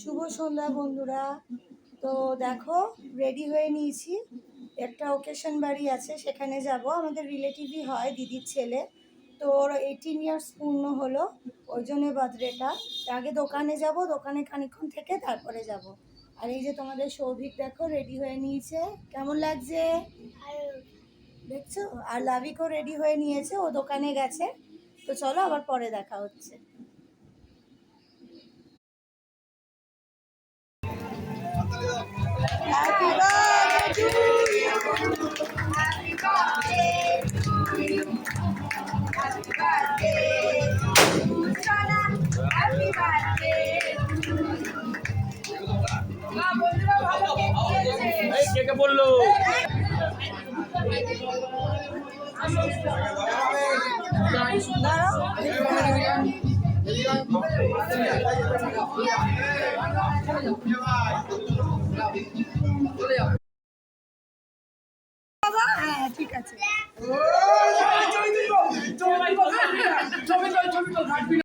শুভ সন্ধ্যা বন্ধুরা। তো দেখো, রেডি হয়ে নিয়েছি। একটা ওকেশন বাড়ি আছে, সেখানে যাব। আমাদের রিলেটিভই হয়, দিদির ছেলে। তো ওর 18 ইয়ার্স পূর্ণ হলো, ওই জন্যে বার্থডেটা। আগে দোকানে যাব, দোকানে খানিকক্ষণ থেকে তারপরে যাব। আর এই যে তোমাদের সৌভিক দেখো রেডি হয়ে নিয়েছে, কেমন লাগছে দেখছো? আর লাভিকও রেডি হয়ে নিয়েছে, ও দোকানে গেছে। তো চলো, আবার পরে দেখা হচ্ছে। Happy birthday to you. Happy birthday to you. Happy birthday to Sana. Happy birthday to you. মা বন্ধুরা ভালো কেক খেয়েছে। এই কেকে বললো। হ্যাঁ ঠিক আছে।